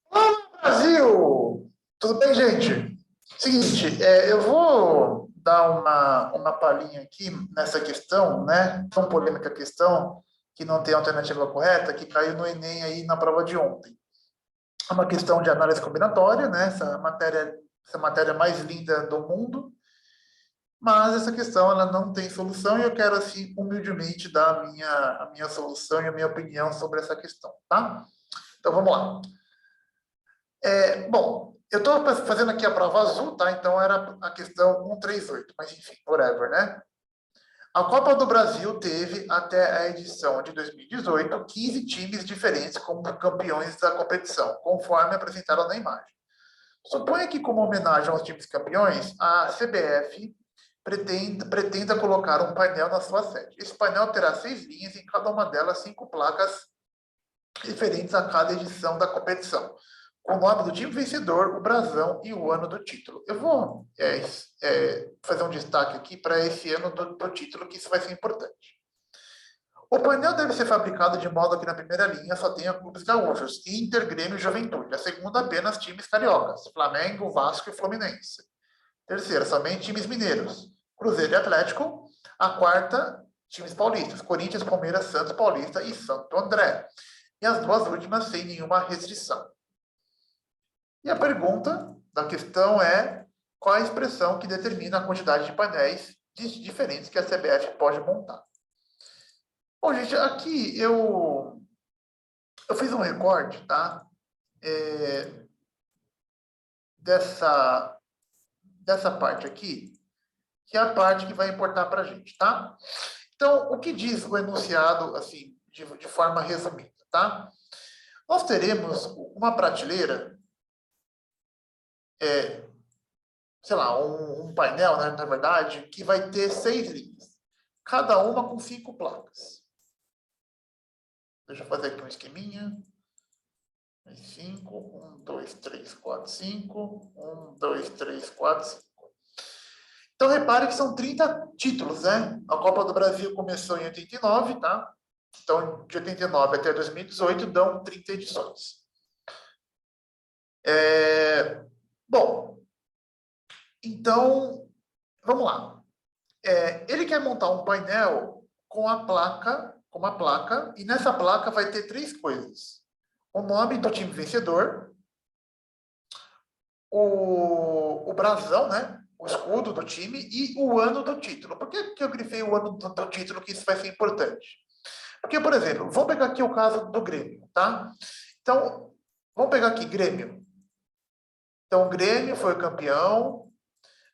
Olá, Brasil! Tudo bem, gente? Seguinte, eu vou dar uma palhinha aqui nessa questão, né? Tão polêmica questão, que não tem alternativa correta, que caiu no Enem aí na prova de ontem. É uma questão de análise combinatória, né? Essa matéria mais linda do mundo, mas essa questão ela não tem solução e eu quero, assim, humildemente dar a minha solução e a minha opinião sobre essa questão, tá? Então, vamos lá. Bom, eu estou fazendo aqui a prova azul, tá? Então era a questão 138, mas enfim, whatever, né? A Copa do Brasil teve, até a edição de 2018, 15 times diferentes como campeões da competição, conforme apresentado na imagem. Suponha que, como homenagem aos times campeões, a CBF pretenda colocar um painel na sua sede. Esse painel terá 6 linhas, e em cada uma delas 5 placas referentes a cada edição da competição, com o nome do time vencedor, o brasão e o ano do título. Eu vou fazer um destaque aqui para esse ano do título, que isso vai ser importante. O painel deve ser fabricado de modo que na primeira linha só tenha clubes gaúchos, Inter, Grêmio e Juventude. A segunda, apenas times cariocas, Flamengo, Vasco e Fluminense. Terceira, somente times mineiros, Cruzeiro e Atlético. A quarta, times paulistas, Corinthians, Palmeiras, Santos, Paulista e Santo André. E as duas últimas sem nenhuma restrição. E a pergunta da questão é: qual a expressão que determina a quantidade de painéis diferentes que a CBF pode montar? Bom, gente, aqui eu fiz um recorte, tá? Dessa parte aqui, que é a parte que vai importar para a gente, tá? Então, o que diz o enunciado, assim, de forma resumida, tá? Nós teremos uma prateleira, sei lá, um painel, né, na verdade, que vai ter 6 linhas, cada uma com 5 placas. Deixa eu fazer aqui um esqueminha. 5, 1, 2, 3, 4, 5, 1, 2, 3, 4, 5. Então, repare que são 30 títulos, né? A Copa do Brasil começou em 89, tá? Então, de 89 até 2018, dão 30 edições. Bom, então, vamos lá. Ele quer montar um painel com uma placa, e nessa placa vai ter 3 coisas: o nome do time vencedor, o brasão, né? O escudo do time e o ano do título. Por que eu grifei o ano do título, que isso vai ser importante? Porque, por exemplo, vamos pegar aqui o caso do Grêmio, tá? Então, vamos pegar aqui Grêmio. Então, o Grêmio foi campeão,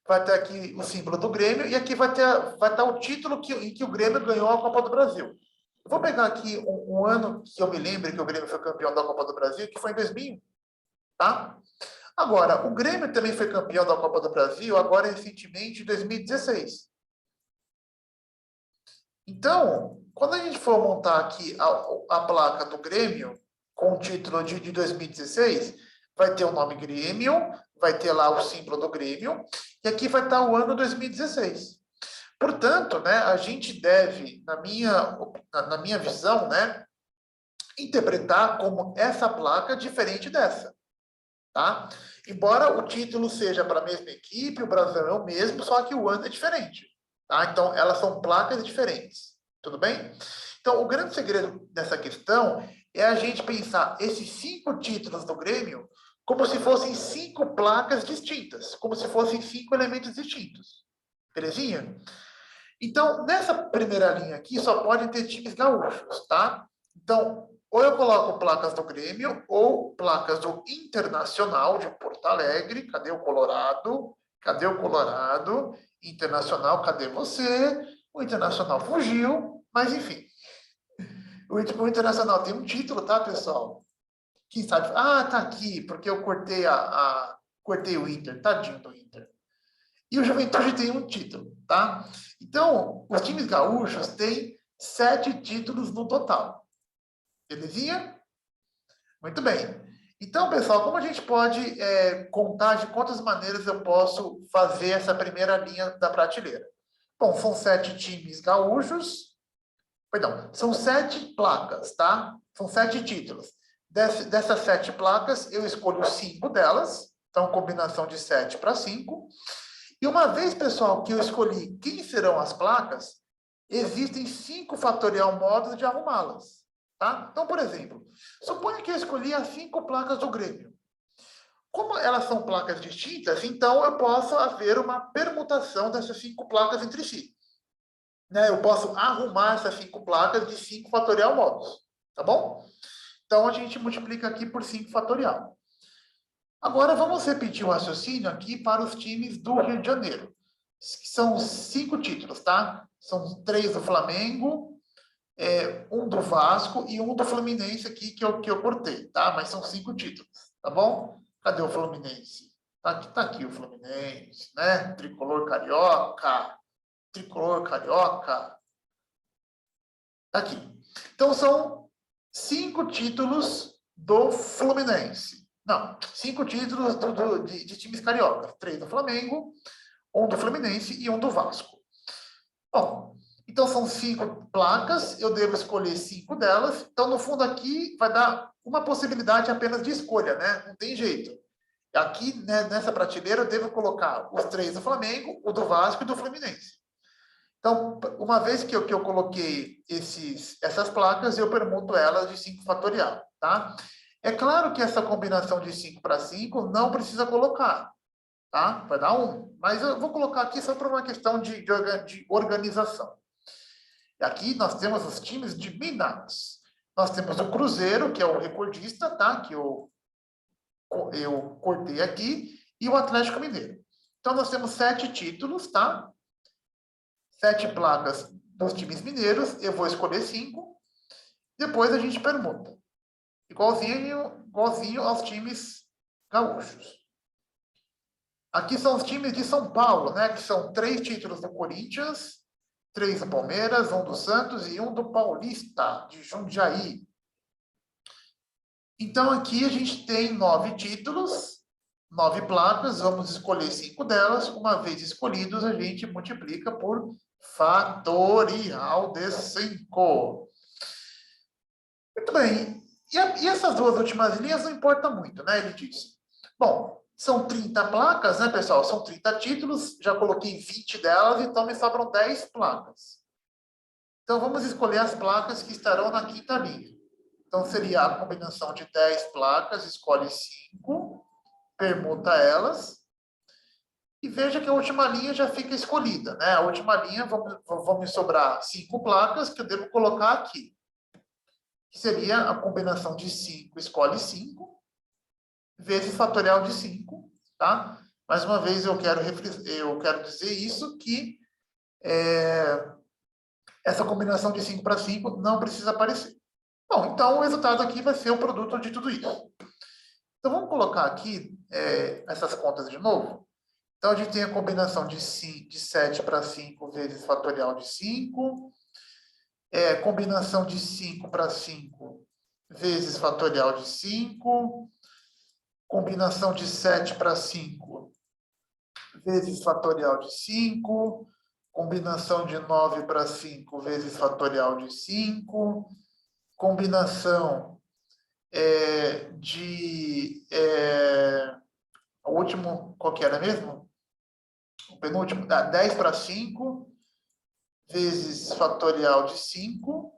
vai ter aqui o símbolo do Grêmio, e aqui vai estar o título em que o Grêmio ganhou a Copa do Brasil. Eu vou pegar aqui um ano que eu me lembro que o Grêmio foi campeão da Copa do Brasil, que foi em 2000, tá? Agora, o Grêmio também foi campeão da Copa do Brasil, agora recentemente, em 2016. Então, quando a gente for montar aqui a placa do Grêmio, com o título de 2016, vai ter o nome Grêmio, vai ter lá o símbolo do Grêmio, e aqui vai estar o ano 2016. Portanto, né, a gente deve, na minha visão, né, interpretar como essa placa diferente dessa. Tá? Embora o título seja para a mesma equipe, o brasileiro é o mesmo, só que o ano é diferente. Tá? Então, elas são placas diferentes. Tudo bem? Então, o grande segredo dessa questão é a gente pensar esses 5 títulos do Grêmio como se fossem 5 placas distintas, como se fossem 5 elementos distintos. Belezinha? Então, nessa primeira linha aqui, só podem ter times gaúchos, tá? Então, ou eu coloco placas do Grêmio, ou placas do Internacional de Porto Alegre. Cadê o Colorado? Cadê o Colorado? Internacional, cadê você? O Internacional fugiu, mas enfim. O Internacional tem um título, tá, pessoal? Quem sabe? Ah, tá aqui, porque eu cortei o Inter. Tadinho do Inter. E o Juventude tem um título, tá? Então, os times gaúchos têm 7 títulos no total. Belezinha? Muito bem. Então, pessoal, como a gente pode contar de quantas maneiras eu posso fazer essa primeira linha da prateleira? Bom, são 7 times gaúchos, Perdão, são 7 placas, tá? São 7 títulos. Dessas 7 placas, eu escolho 5 delas. Então, combinação de 7 para 5. E uma vez, pessoal, que eu escolhi quem serão as placas, existem 5 fatorial modos de arrumá-las. Tá? Então, por exemplo, suponha que eu escolhi as 5 placas do Grêmio. Como elas são placas distintas, então eu posso haver uma permutação dessas 5 placas entre si. Né? Eu posso arrumar essas 5 placas de 5 fatorial modos. Tá bom? Então, a gente multiplica aqui por 5 fatorial. Agora, vamos repetir o raciocínio aqui para os times do Rio de Janeiro. São 5 títulos, tá? São 3 do Flamengo, 1 do Vasco e 1 do Fluminense aqui que eu cortei, tá? Mas são 5 títulos, tá bom? Cadê o Fluminense? Tá aqui o Fluminense, né? Tricolor carioca. Tricolor carioca. Tá aqui. Então, são 5 títulos do Fluminense. Não, 5 títulos de times cariocas. 3 do Flamengo, 1 do Fluminense e 1 do Vasco. Bom, então são 5 placas, eu devo escolher 5 delas. Então, no fundo, aqui vai dar uma possibilidade apenas de escolha, né? Não tem jeito. Aqui, né, nessa prateleira, eu devo colocar os 3 do Flamengo, o do Vasco e do Fluminense. Então, uma vez que eu coloquei essas placas, eu permuto elas de 5 fatorial, tá? É claro que essa combinação de 5 para 5 não precisa colocar, tá? Vai dar 1. Mas eu vou colocar aqui só por uma questão de organização. Aqui nós temos os times de Minas. Nós temos o Cruzeiro, que é o recordista, tá? Que eu cortei aqui, e o Atlético Mineiro. Então, nós temos 7 títulos, tá? 7 placas dos times mineiros, eu vou escolher 5. Depois a gente permuta. Igualzinho aos times gaúchos. Aqui são os times de São Paulo, né? Que são 3 títulos do Corinthians, 3 do Palmeiras, 1 do Santos e 1 do Paulista, de Jundiaí. Então, aqui a gente tem 9 títulos, 9 placas, vamos escolher 5 delas. Uma vez escolhidos, a gente multiplica por fatorial de 5. Muito bem. E essas duas últimas linhas não importam muito, né? Ele disse. Bom, são 30 placas, né, pessoal? São 30 títulos, já coloquei 20 delas, então me sobram 10 placas. Então, vamos escolher as placas que estarão na quinta linha. Então, seria a combinação de 10 placas, escolhe 5, permuta elas, e veja que a última linha já fica escolhida, né? A última linha, vão me sobrar 5 placas que eu devo colocar aqui. Que seria a combinação de 5, escolhe 5, vezes fatorial de 5, tá? Mais uma vez, eu quero dizer isso, que essa combinação de 5 para 5 não precisa aparecer. Bom, então o resultado aqui vai ser o produto de tudo isso. Então, vamos colocar aqui essas contas de novo. Então, a gente tem a combinação de 7 para 5 vezes fatorial de 5. Combinação de 5 para 5 vezes fatorial de 5. Combinação de 7 para 5 vezes fatorial de 5. Combinação de 9 para 5 vezes fatorial de 5. Combinação o último, qual que era mesmo? O penúltimo, 10 para 5 vezes fatorial de 5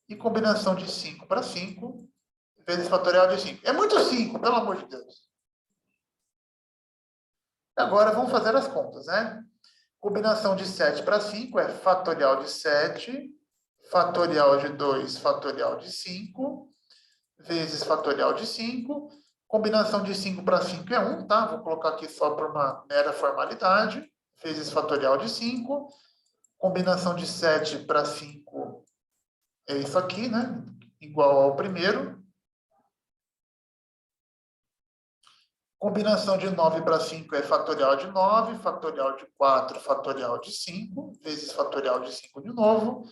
e combinação de 5 para 5 vezes fatorial de 5. É muito 5, pelo amor de Deus. Agora, vamos fazer as contas, né? Combinação de 7 para 5 é fatorial de 7, fatorial de 2, fatorial de 5, vezes fatorial de 5. Combinação de 5 para 5 é 1, tá? Vou colocar aqui só para uma mera formalidade. Vezes fatorial de 5. Combinação de 7 para 5 é isso aqui, né? Igual ao primeiro. Combinação de 9 para 5 é fatorial de 9, fatorial de 4, fatorial de 5, vezes fatorial de 5 de novo.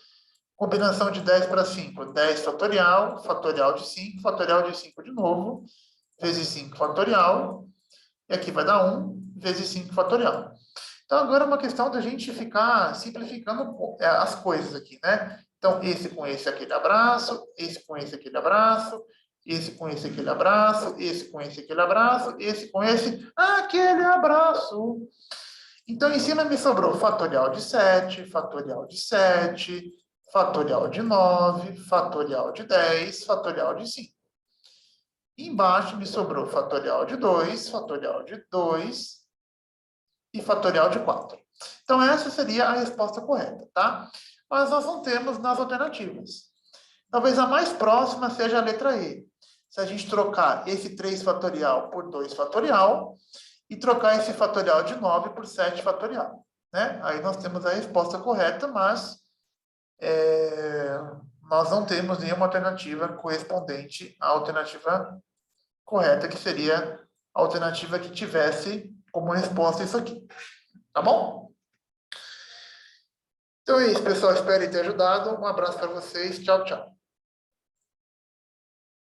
Combinação de 10 para 5, 10 fatorial, fatorial de 5, fatorial de 5 de novo, vezes 5 fatorial, e aqui vai dar 1, vezes 5 fatorial. Então, agora é uma questão da gente ficar simplificando as coisas aqui, né? Então, esse com esse, aquele abraço, esse com esse, aquele abraço, esse com esse, aquele abraço, esse com esse, aquele abraço, esse com esse, aquele abraço. Então, em cima me sobrou fatorial de 7, fatorial de 7, fatorial de 9, fatorial de 10, fatorial de 5. Embaixo me sobrou fatorial de 2, fatorial de 2 e fatorial de 4. Então, essa seria a resposta correta, tá? Mas nós não temos nas alternativas. Talvez a mais próxima seja a letra E. Se a gente trocar esse 3 fatorial por 2 fatorial e trocar esse fatorial de 9 por 7 fatorial, né? Aí nós temos a resposta correta, mas nós não temos nenhuma alternativa correspondente à alternativa correta, que seria a alternativa que tivesse como resposta isso aqui. Tá bom? Então é isso, pessoal. Espero ter ajudado. Um abraço para vocês. Tchau, tchau.